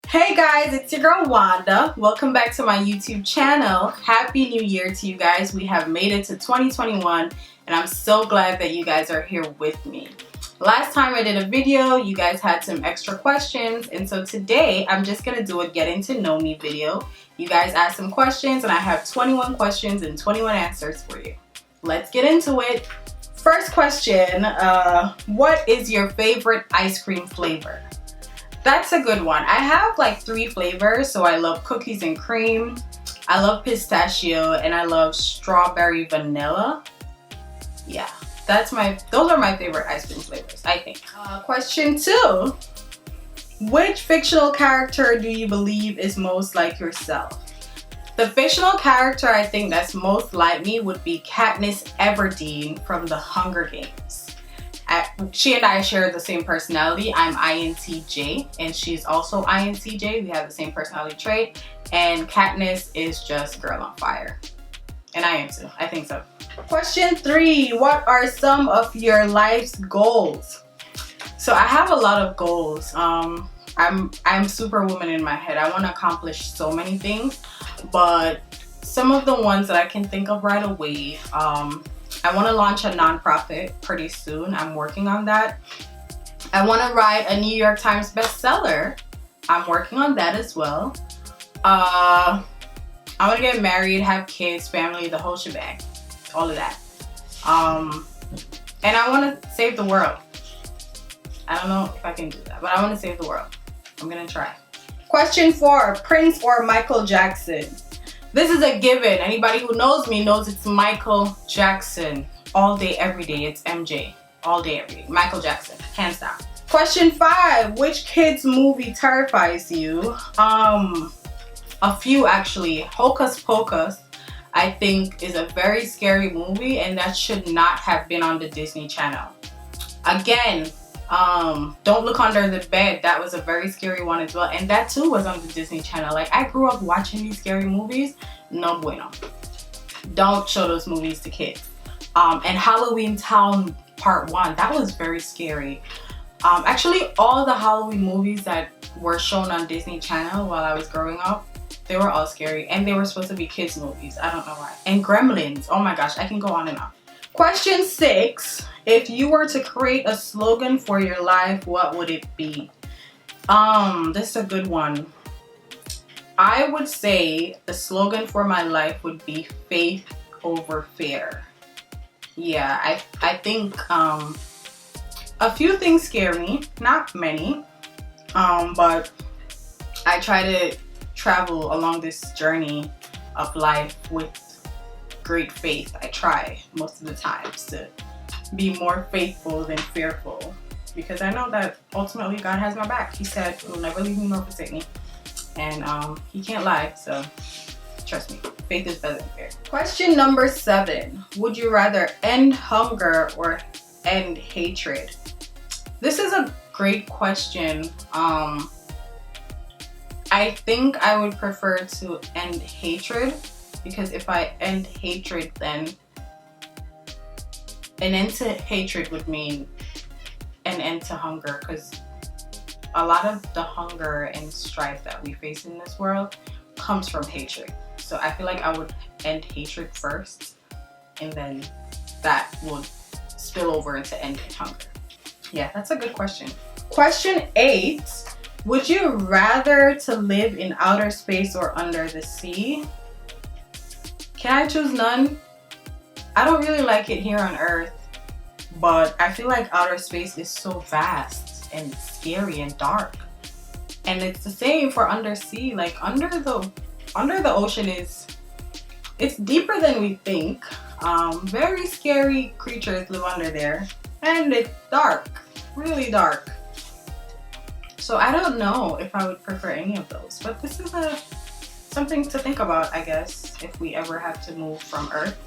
Hey guys, it's your girl Wanda. Welcome back to my YouTube channel. Happy New Year to you guys. We have made it to 2021 and I'm so glad that you guys are here with me. Last time I did a video, you guys had some extra questions, and so today I'm just gonna do a getting to know me video. You guys asked some questions and I have 21 questions and 21 answers for you. Let's get into it. First question, what is your favorite ice cream flavor? That's a good one. I have like 3 flavors. So I love cookies and cream, I love pistachio, and I love strawberry vanilla. Yeah, those are my favorite ice cream flavors, I think. Question 2. Which fictional character do you believe is most like yourself? The fictional character I think that's most like me would be Katniss Everdeen from the Hunger Games. She and I share the same personality. I'm INTJ and she's also INTJ. We have the same personality trait, and Katniss is just girl on fire. And I am too. I think so. Question 3. What are some of your life's goals? So I have a lot of goals. I'm superwoman in my head. I want to accomplish so many things, but some of the ones that I can think of right away, I want to launch a nonprofit pretty soon. I'm working on that. I want to write a New York Times bestseller. I'm working on that as well. I want to get married, have kids, family, the whole shebang. All of that. And I want to save the world. I don't know if I can do that, but I want to save the world. I'm going to try. Question 4. Prince or Michael Jackson? This is a given. Anybody who knows me knows it's Michael Jackson. All day, every day. It's MJ. All day, every day. Michael Jackson. Hands down. Question 5. Which kids movie terrifies you? A few actually. Hocus Pocus, I think, is a very scary movie, and that should not have been on the Disney Channel. Again, Don't Look Under the Bed, that was a very scary one as well, and that too was on the Disney Channel. Like, I grew up watching these scary movies. No bueno. Don't show those movies to kids. And Halloween Town Part 1, that was very scary. Actually, all the Halloween movies that were shown on Disney Channel while I was growing up, they were all scary, and they were supposed to be kids movies. I don't know why. And Gremlins, oh my gosh, I can go on and on. Question 6. If you were to create a slogan for your life, what would it be? This is a good one. I would say the slogan for my life would be faith over fear. Yeah, I think a few things scare me, not many, but I try to travel along this journey of life with great faith. I try most of the times to be more faithful than fearful, because I know that ultimately God has my back. He said He will never leave me nor forsake me, and He can't lie, so trust me, faith is better than fear. Question number 7. Would you rather end hunger or end hatred? This is a great question. I think I would prefer to end hatred, because if I end hatred, then an end to hatred would mean an end to hunger, because a lot of the hunger and strife that we face in this world comes from hatred. So I feel like I would end hatred first, and then that would spill over into ending hunger. Yeah, that's a good question. Question 8. Would you rather to live in outer space or under the sea? Can I choose none? I don't really like it here on Earth, but I feel like outer space is so vast and scary and dark. And it's the same for undersea. Like under the ocean it's deeper than we think. Very scary creatures live under there, and it's dark, really dark. So I don't know if I would prefer any of those, but this is something to think about, I guess, if we ever have to move from Earth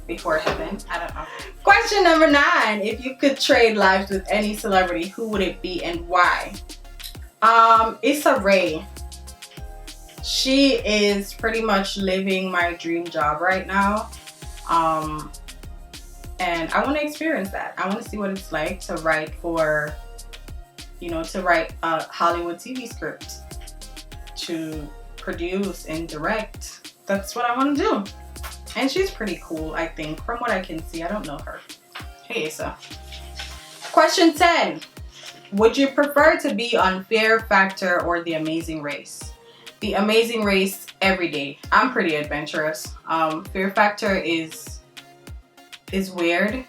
before heaven. I don't know. Question number 9. If you could trade lives with any celebrity, who would it be and why? Issa Rae. She is pretty much living my dream job right now. And I want to experience that. I want to see what it's like to write for, to write a Hollywood TV script. to produce and direct. That's what I want to do. And she's pretty cool, I think, from what I can see. I don't know her. Hey, Asa. Question 10. Would you prefer to be on Fear Factor or The Amazing Race? The Amazing Race every day. I'm pretty adventurous. Fear Factor is weird,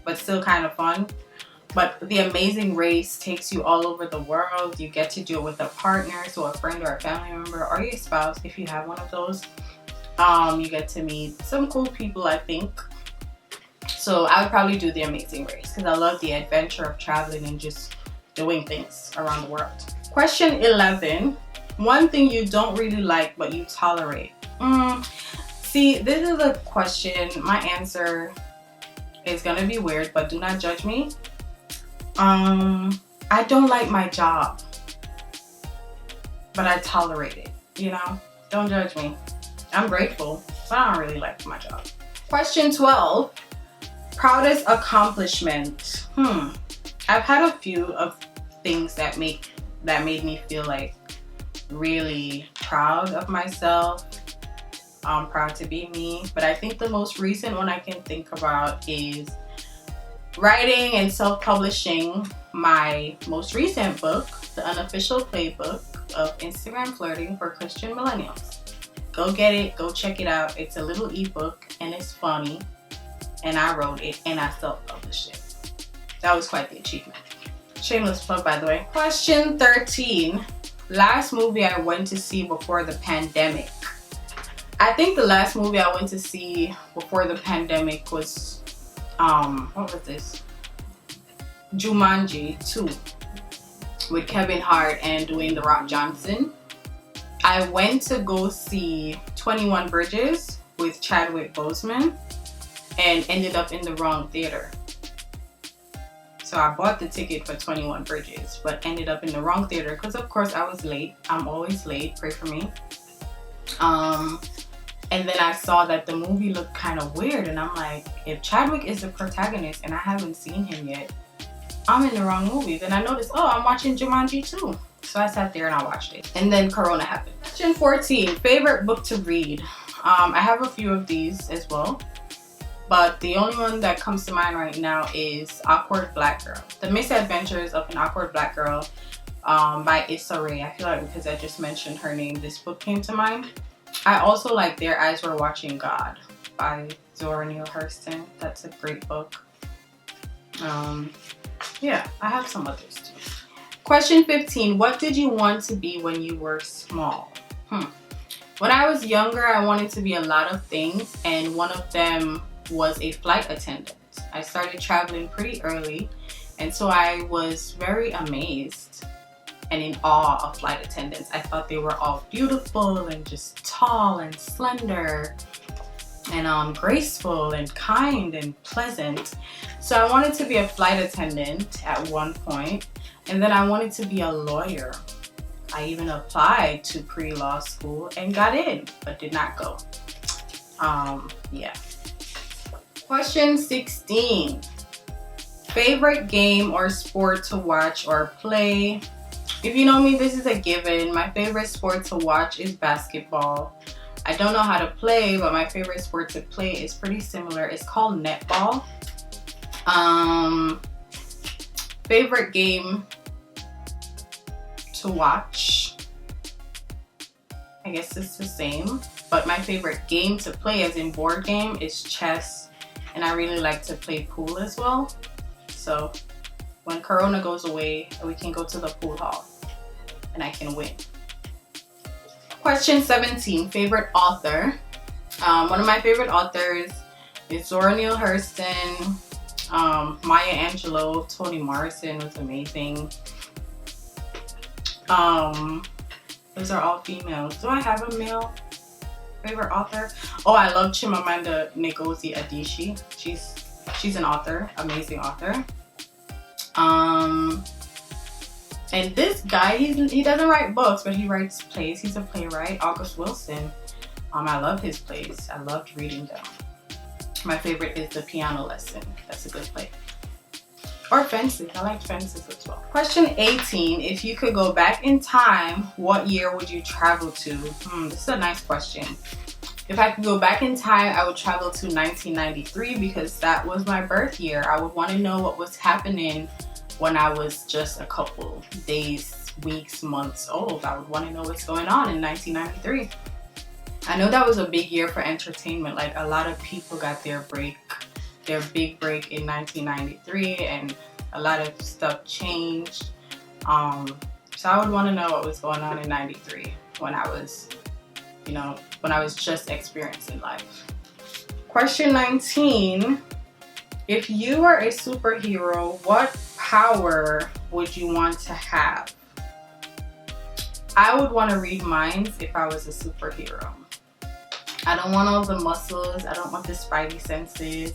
but still kind of fun. But The Amazing Race takes you all over the world. You get to do it with a partner, so a friend or a family member or your spouse if you have one of those. You get to meet some cool people, I think. So I would probably do The Amazing Race because I love the adventure of traveling and just doing things around the world. Question 11. One thing you don't really like but you tolerate. See, this is a question. My answer is gonna be weird, but do not judge me. I don't like my job, but I tolerate it, you know? Don't judge me. I'm grateful, but I don't really like my job. Question 12. Proudest accomplishment. I've had a few of things that made me feel like really proud of myself. I'm proud to be me. But I think the most recent one I can think about is writing and self-publishing my most recent book, The Unofficial Playbook of Instagram Flirting for Christian Millennials. Go get it, go check it out. It's a little ebook and it's funny. And I wrote it and I self-published it. That was quite the achievement. Shameless plug, by the way. Question 13. Last movie I went to see before the pandemic. I think the last movie I went to see before the pandemic was, what was this? Jumanji 2 with Kevin Hart and Dwayne "The Rock" Johnson. I went to go see 21 Bridges with Chadwick Boseman and ended up in the wrong theater. So I bought the ticket for 21 Bridges, but ended up in the wrong theater because of course I was late. I'm always late, pray for me. And then I saw that the movie looked kind of weird and I'm like, if Chadwick is the protagonist and I haven't seen him yet, I'm in the wrong movie. Then I noticed, oh, I'm watching Jumanji 2. So I sat there and I watched it. And then Corona happened. Question 14, favorite book to read. I have a few of these as well. But the only one that comes to mind right now is Awkward Black Girl. The Misadventures of an Awkward Black Girl by Issa Rae. I feel like because I just mentioned her name, this book came to mind. I also like Their Eyes Were Watching God by Zora Neale Hurston. That's a great book. Yeah, I have some others too. Question 15, what did you want to be when you were small? When I was younger, I wanted to be a lot of things, and one of them was a flight attendant. I started traveling pretty early, and so I was very amazed and in awe of flight attendants. I thought they were all beautiful and just tall and slender and graceful and kind and pleasant. So I wanted to be a flight attendant at one point, and then I wanted to be a lawyer. I even applied to pre-law school and got in, but did not go. Yeah. Question 16. Favorite game or sport to watch or play? If you know me, this is a given. My favorite sport to watch is basketball. I don't know how to play, but my favorite sport to play is pretty similar. It's called netball. Favorite game to watch, I guess it's the same, but my favorite game to play, as in board game, is chess, and I really like to play pool as well. So when Corona goes away, we can go to the pool hall and I can win. Question 17, favorite author. One of my favorite authors is Zora Neale Hurston, Maya Angelou, Toni Morrison was amazing. Those are all females. Do I have a male favorite author? Oh, I love Chimamanda Ngozi Adichie. She's an author, amazing author. And this guy, he doesn't write books, but he writes plays. He's a playwright, August Wilson. I love his plays. I loved reading them. My favorite is The Piano Lesson. That's a good play. Or fences. I like fences as well. Question 18. If you could go back in time, what year would you travel to? This is a nice question. If I could go back in time, I would travel to 1993 because that was my birth year. I would want to know what was happening when I was just a couple days, weeks, months old. I would want to know what's going on in 1993. I know that was a big year for entertainment. Like, a lot of people got their big break in 1993, and a lot of stuff changed. So I would want to know what was going on in 93 when I was, when I was just experiencing life. Question 19. If you were a superhero, what power would you want to have? I would want to read minds if I was a superhero. I don't want all the muscles. I don't want the spidey senses.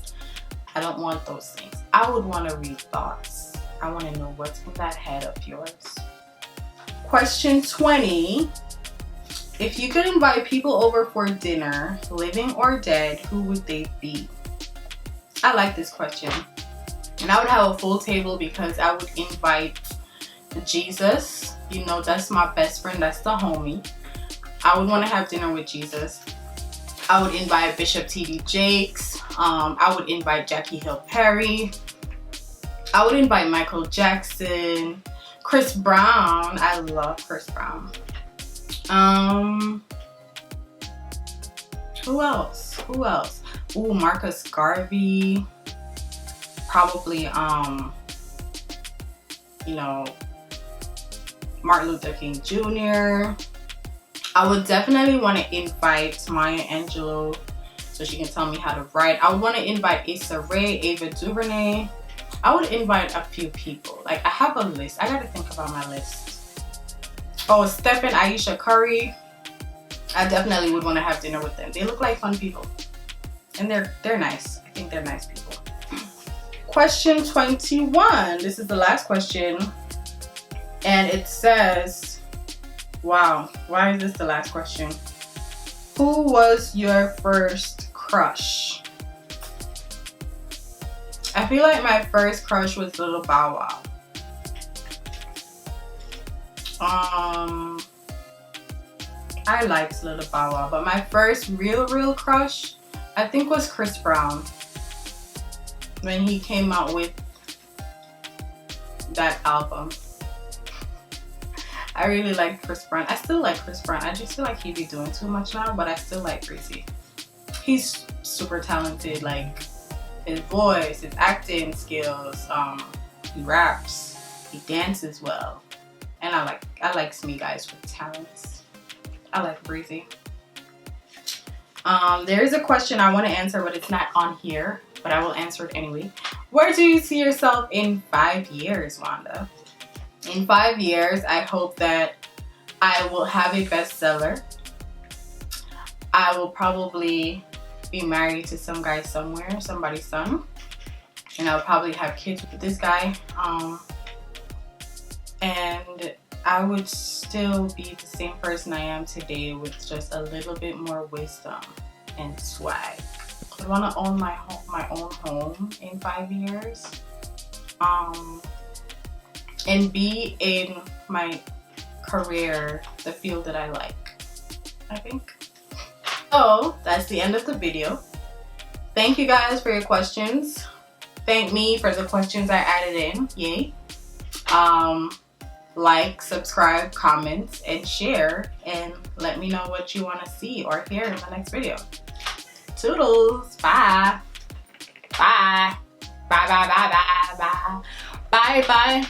I don't want those things. I would want to read thoughts. I want to know what's in that head of yours. Question 20. If you could invite people over for dinner, living or dead, who would they be? I like this question. And I would have a full table because I would invite Jesus. That's my best friend. That's the homie. I would want to have dinner with Jesus. I would invite Bishop T.D. Jakes. I would invite Jackie Hill Perry. I would invite Michael Jackson. Chris Brown. I love Chris Brown. Who else? Ooh, Marcus Garvey. Probably, Martin Luther King Jr. I would definitely want to invite Maya Angelou so she can tell me how to write. I would want to invite Issa Rae, Ava DuVernay. I would invite a few people. Like, I have a list. I gotta think about my list. Oh, Steph and Aisha Curry. I definitely would want to have dinner with them. They look like fun people. And they're nice. I think they're nice people. Question 21. This is the last question. And it says, wow, why is this the last question? Who was your first crush? I feel like my first crush was Little Bow Wow. I liked Little Bow Wow, but my first real crush, I think, was Chris Brown. When he came out with that album. I really liked Chris Brown. I still like Chris Brown. I just feel like he'd be doing too much now, but I still like Breezy. He's super talented. Like, his voice, his acting skills, he raps, he dances well. And I like me guys with talents. I like Breezy. There is a question I want to answer, but it's not on here, but I will answer it anyway. Where do you see yourself in 5 years, Wanda? In 5 years, I hope that I will have a bestseller. I will probably be married to some guy somewhere, somebody's son. And I'll probably have kids with this guy. And I would still be the same person I am today with just a little bit more wisdom and swag. I want to own my own home in 5 years. And be in my career, the field that I like, I think. So that's the end of the video. Thank you guys for your questions. Thank me for the questions I added in. Yay. Like, subscribe, comment, and share, and let me know what you want to see or hear in the next video. Toodles. Bye. Bye. Bye, bye, bye, bye, bye. Bye, bye.